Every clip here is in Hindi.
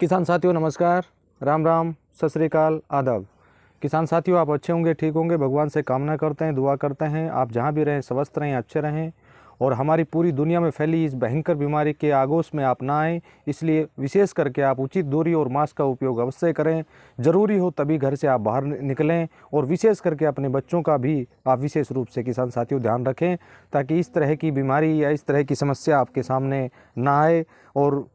किसान साथियों नमस्कार, राम राम, सत श्री अकाल, आदाब। किसान साथियों, आप अच्छे होंगे, ठीक होंगे, भगवान से कामना करते हैं, दुआ करते हैं आप जहां भी रहें स्वस्थ रहें, अच्छे रहें और हमारी पूरी दुनिया में फैली इस भयंकर बीमारी के आगोश में आप ना आएँ। इसलिए विशेष करके आप उचित दूरी और मास्क का उपयोग अवश्य करें। ज़रूरी हो तभी घर से आप बाहर निकलें और विशेष करके अपने बच्चों का भी आप विशेष रूप से किसान साथियों ध्यान रखें, ताकि इस तरह की बीमारी या इस तरह की समस्या आपके सामने ना आए और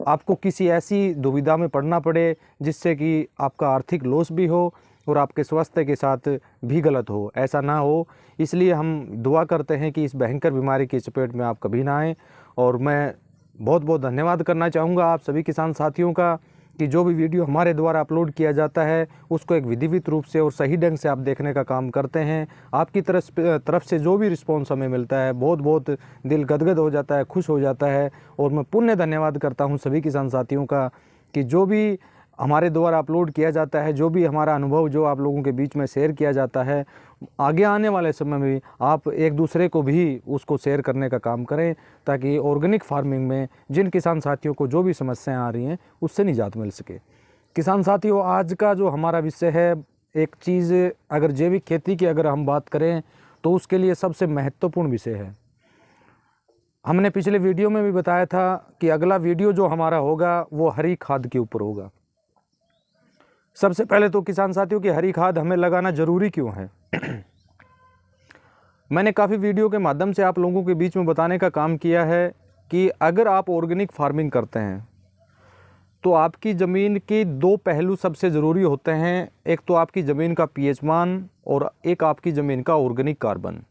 आपको किसी ऐसी दुविधा में पड़ना पड़े जिससे कि आपका आर्थिक लॉस भी हो और आपके स्वास्थ्य के साथ भी गलत हो, ऐसा ना हो। इसलिए हम दुआ करते हैं कि इस भयंकर बीमारी की चपेट में आप कभी ना आएँ। और मैं बहुत बहुत धन्यवाद करना चाहूँगा आप सभी किसान साथियों का कि जो भी वीडियो हमारे द्वारा अपलोड किया जाता है उसको एक विधिवत रूप से और सही ढंग से आप देखने का काम करते हैं। आपकी तरफ से जो भी रिस्पॉन्स हमें मिलता है बहुत बहुत दिल गदगद हो जाता है, खुश हो जाता है। और मैं पुण्य धन्यवाद करता हूं सभी किसान साथियों का कि जो भी हमारे द्वारा अपलोड किया जाता है, जो भी हमारा अनुभव जो आप लोगों के बीच में शेयर किया जाता है, आगे आने वाले समय में आप एक दूसरे को भी उसको शेयर करने का काम करें, ताकि ऑर्गेनिक फार्मिंग में जिन किसान साथियों को जो भी समस्याएं आ रही हैं उससे निजात मिल सके। किसान साथियों, आज का जो हमारा विषय है, एक चीज़ अगर जैविक खेती की अगर हम बात करें तो उसके लिए सबसे महत्वपूर्ण विषय है। हमने पिछले वीडियो में भी बताया था कि अगला वीडियो जो हमारा होगा वो हरी खाद के ऊपर होगा। सबसे पहले तो किसान साथियों की हरी खाद हमें लगाना ज़रूरी क्यों है मैंने काफ़ी वीडियो के माध्यम से आप लोगों के बीच में बताने का काम किया है कि अगर आप ऑर्गेनिक फार्मिंग करते हैं तो आपकी ज़मीन के दो पहलू सबसे ज़रूरी होते हैं। एक तो आपकी ज़मीन का पीएच मान और एक आपकी ज़मीन का ऑर्गेनिक कार्बन।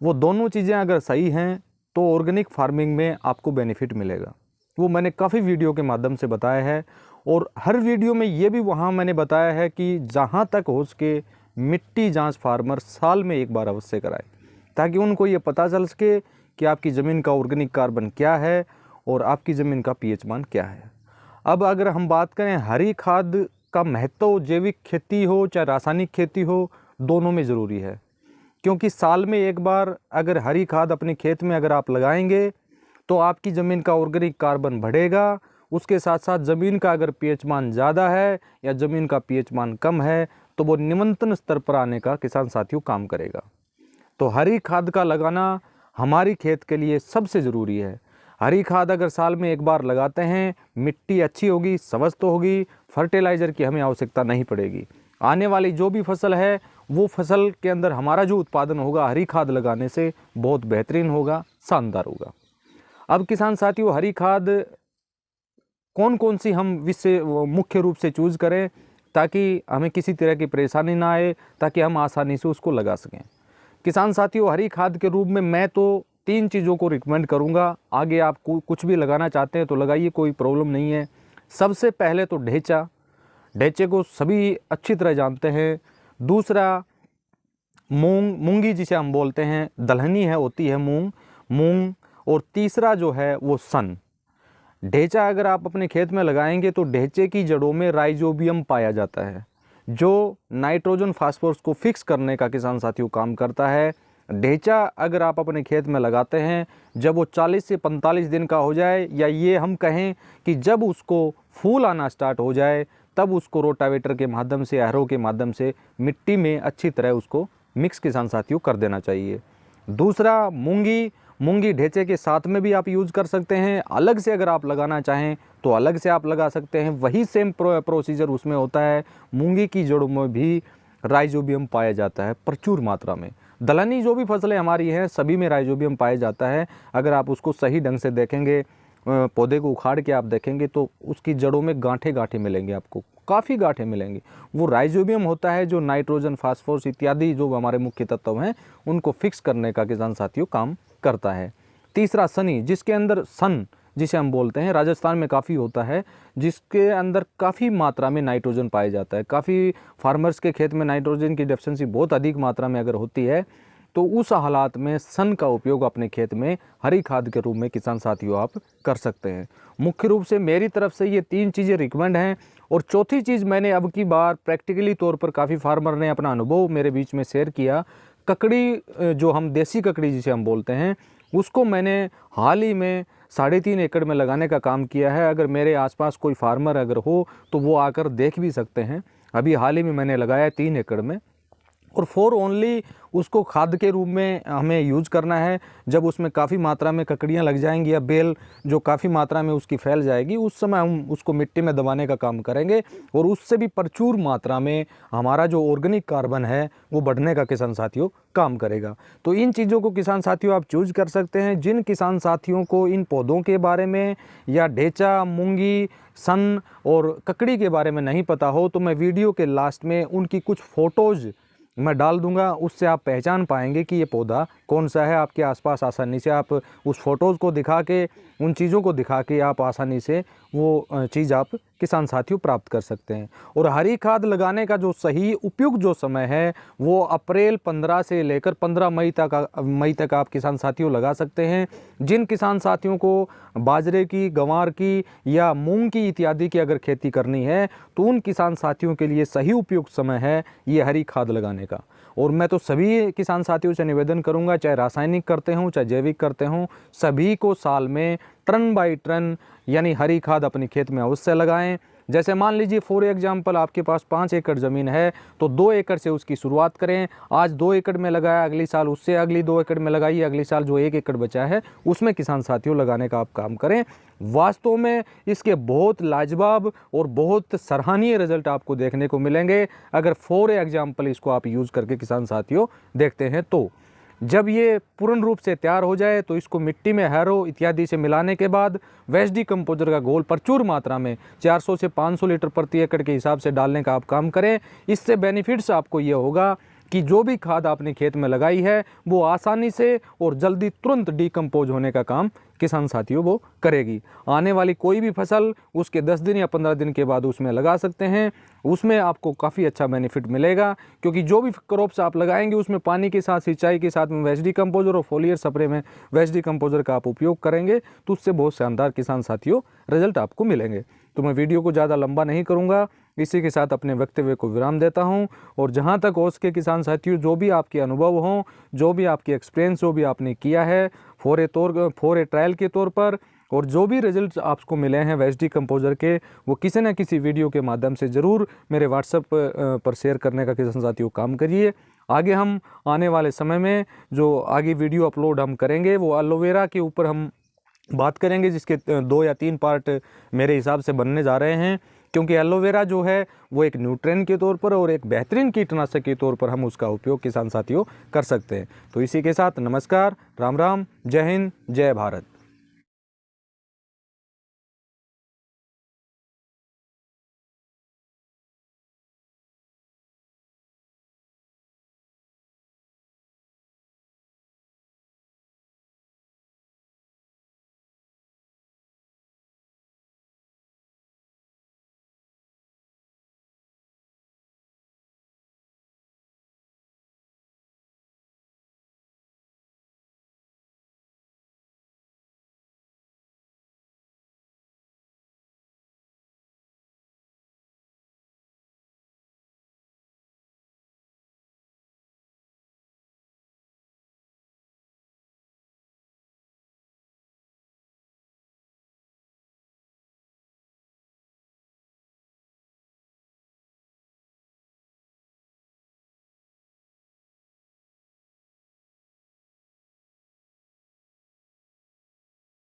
वो दोनों चीज़ें अगर सही हैं तो ऑर्गेनिक फार्मिंग में आपको बेनिफिट मिलेगा। वो मैंने काफ़ी वीडियो के माध्यम से बताया है और हर वीडियो में ये भी वहाँ मैंने बताया है कि जहाँ तक हो सके मिट्टी जांच फार्मर साल में एक बार अवश्य कराए, ताकि उनको ये पता चल सके कि आपकी ज़मीन का ऑर्गेनिक कार्बन क्या है और आपकी ज़मीन का पीएच मान क्या है। अब अगर हम बात करें हरी खाद का महत्व, जैविक खेती हो चाहे रासायनिक खेती हो, दोनों में ज़रूरी है। क्योंकि साल में एक बार अगर हरी खाद अपने खेत में अगर आप लगाएंगे तो आपकी ज़मीन का ऑर्गेनिक कार्बन बढ़ेगा। उसके साथ साथ ज़मीन का अगर पीएच मान ज़्यादा है या ज़मीन का पीएच मान कम है तो वो निम्नतम स्तर पर आने का किसान साथियों काम करेगा। तो हरी खाद का लगाना हमारी खेत के लिए सबसे ज़रूरी है। हरी खाद अगर साल में एक बार लगाते हैं, मिट्टी अच्छी होगी, स्वस्थ होगी, फर्टिलाइज़र की हमें आवश्यकता नहीं पड़ेगी। आने वाली जो भी फसल है वो फसल के अंदर हमारा जो उत्पादन होगा हरी खाद लगाने से बहुत बेहतरीन होगा, शानदार होगा। अब किसान साथियों, हरी खाद कौन कौन सी हम विषय मुख्य रूप से चूज़ करें ताकि हमें किसी तरह की परेशानी ना आए, ताकि हम आसानी से उसको लगा सकें। किसान साथियों, हरी खाद के रूप में मैं तो 3 चीज़ों को रिकमेंड करूंगा। आगे आप कुछ भी लगाना चाहते हैं तो लगाइए, कोई प्रॉब्लम नहीं है। सबसे पहले तो ढेंचा, ढेंचे को सभी अच्छी तरह जानते हैं। दूसरा मूंगी जिसे हम बोलते हैं, दलहनी है होती है मूंग। और तीसरा जो है वो सन। ढेंचा अगर आप अपने खेत में लगाएंगे तो ढेंचे की जड़ों में राइजोबियम पाया जाता है, जो नाइट्रोजन फास्फोरस को फिक्स करने का किसान साथियों काम करता है। ढेंचा अगर आप अपने खेत में लगाते हैं, जब वो 40 से 45 दिन का हो जाए, या ये हम कहें कि जब उसको फूल आना स्टार्ट हो जाए, तब उसको रोटावेटर के माध्यम से, एरो के माध्यम से मिट्टी में अच्छी तरह उसको मिक्स किसान साथियों कर देना चाहिए। दूसरा मूंगी ढेंचे के साथ में भी आप यूज़ कर सकते हैं। अलग से अगर आप लगाना चाहें तो अलग से आप लगा सकते हैं, वही सेम प्रोसीजर उसमें होता है। मूंगी की जड़ों में भी राइजोबियम पाया जाता है प्रचुर मात्रा में। दलहनी जो भी फसलें हमारी हैं सभी में राइजोबियम पाया जाता है। अगर आप उसको सही ढंग से देखेंगे, पौधे को उखाड़ के आप देखेंगे तो उसकी जड़ों में गांठे मिलेंगे, आपको काफ़ी गांठें मिलेंगी। वो राइजोबियम होता है जो नाइट्रोजन, फास्फोरस इत्यादि जो हमारे मुख्य तत्व हैं उनको फिक्स करने का किसान साथियों काम करता है। तीसरा सनी, जिसके अंदर सन जिसे हम बोलते हैं, राजस्थान में काफ़ी होता है, जिसके अंदर काफ़ी मात्रा में नाइट्रोजन पाया जाता है। काफ़ी फार्मर्स के खेत में नाइट्रोजन की डेफिशिएंसी बहुत अधिक मात्रा में अगर होती है तो उस हालात में सन का उपयोग अपने खेत में हरी खाद के रूप में किसान साथियों आप कर सकते हैं। मुख्य रूप से मेरी तरफ से ये 3 चीज़ें रिकमेंड हैं। और चौथी चीज़ मैंने अब की बार प्रैक्टिकली तौर पर काफ़ी फार्मर ने अपना अनुभव मेरे बीच में शेयर किया। ककड़ी, जो हम देसी ककड़ी जिसे हम बोलते हैं, उसको मैंने हाल ही में 3.5 एकड़ में लगाने का काम किया है। अगर मेरे आसपास कोई फार्मर अगर हो तो वो आकर देख भी सकते हैं। अभी हाल ही में मैंने लगाया 3 एकड़ में, और फॉर ओनली उसको खाद के रूप में हमें यूज़ करना है। जब उसमें काफ़ी मात्रा में ककड़ियाँ लग जाएंगी या बेल जो काफ़ी मात्रा में उसकी फैल जाएगी, उस समय हम उसको मिट्टी में दबाने का काम करेंगे, और उससे भी प्रचुर मात्रा में हमारा जो ऑर्गेनिक कार्बन है वो बढ़ने का किसान साथियों काम करेगा। तो इन चीज़ों को किसान साथियों आप चूज कर सकते हैं। जिन किसान साथियों को इन पौधों के बारे में या ढेचा, मूंगी, सन और ककड़ी के बारे में नहीं पता हो, तो मैं वीडियो के लास्ट में उनकी कुछ फ़ोटोज़ मैं डाल दूंगा। उससे आप पहचान पाएंगे कि ये पौधा कौन सा है। आपके आसपास आसानी से आप उस फोटोज़ को दिखा के, उन चीज़ों को दिखा के आप आसानी से वो चीज़ आप किसान साथियों प्राप्त कर सकते हैं। और हरी खाद लगाने का जो सही उपयुक्त जो समय है वो अप्रैल 15 से लेकर 15 मई तक आप किसान साथियों लगा सकते हैं। जिन किसान साथियों को बाजरे की, गंवार की या मूंग की इत्यादि की अगर खेती करनी है, तो उन किसान साथियों के लिए सही उपयुक्त समय है ये हरी खाद लगाने का। और मैं तो सभी किसान साथियों से निवेदन करूंगा, चाहे रासायनिक करते हों चाहे जैविक करते हों, सभी को साल में टन बाई टन यानी हरी खाद अपनी खेत में अवश्य लगाएं। जैसे मान लीजिए फॉर एग्जांपल आपके पास 5 एकड़ ज़मीन है, तो 2 एकड़ से उसकी शुरुआत करें। आज 2 एकड़ में लगाया, अगली साल उससे अगली 2 एकड़ में लगाइए, अगली साल जो 1 एकड़ बचा है उसमें किसान साथियों लगाने का आप काम करें। वास्तव में इसके बहुत लाजवाब और बहुत सराहनीय रिजल्ट आपको देखने को मिलेंगे अगर फॉर एग्जांपल इसको आप यूज़ करके किसान साथियों देखते हैं। तो जब ये पूर्ण रूप से तैयार हो जाए तो इसको मिट्टी में हैरो इत्यादि से मिलाने के बाद वेस्ट डिकम्पोजर का घोल प्रचुर मात्रा में 400 से 500 लीटर प्रति एकड़ के हिसाब से डालने का आप काम करें। इससे बेनिफिट्स आपको ये होगा कि जो भी खाद आपने खेत में लगाई है वो आसानी से और जल्दी तुरंत डिकम्पोज होने का काम किसान साथियों वो करेगी। आने वाली कोई भी फसल उसके 10 दिन या 15 दिन के बाद उसमें लगा सकते हैं, उसमें आपको काफ़ी अच्छा बेनिफिट मिलेगा। क्योंकि जो भी क्रॉप्स आप लगाएंगे उसमें पानी के साथ, सिंचाई के साथ में वेस्ट डिकम्पोजर और फोलियर स्प्रे में वेस्ट डिकम्पोजर का आप उपयोग करेंगे, तो उससे बहुत शानदार किसान साथियों रिजल्ट आपको मिलेंगे। तो मैं वीडियो को ज़्यादा लंबा नहीं करूँगा, इसी के साथ अपने वक्तव्य को विराम देता हूं। और जहां तक हो सके किसान साथियों, जो भी आपके अनुभव हों, जो भी आपकी एक्सपीरियंस जो भी आपने किया है फॉर ए ट्रायल के तौर पर, और जो भी रिजल्ट्स आपको मिले हैं वेस्ट डिकम्पोजर के, वो किसी न किसी वीडियो के माध्यम से ज़रूर मेरे व्हाट्सएप पर शेयर करने का किसान साथियों काम करिए। आगे हम आने वाले समय में जो आगे वीडियो अपलोड हम करेंगे वो एलोवेरा के ऊपर हम बात करेंगे, जिसके 2 या 3 पार्ट मेरे हिसाब से बनने जा रहे हैं। क्योंकि एलोवेरा जो है वो एक न्यूट्रिएंट के तौर पर और एक बेहतरीन कीटनाशक के तौर पर हम उसका उपयोग किसान साथियों कर सकते हैं। तो इसी के साथ नमस्कार, राम राम, जय हिंद, जय भारत।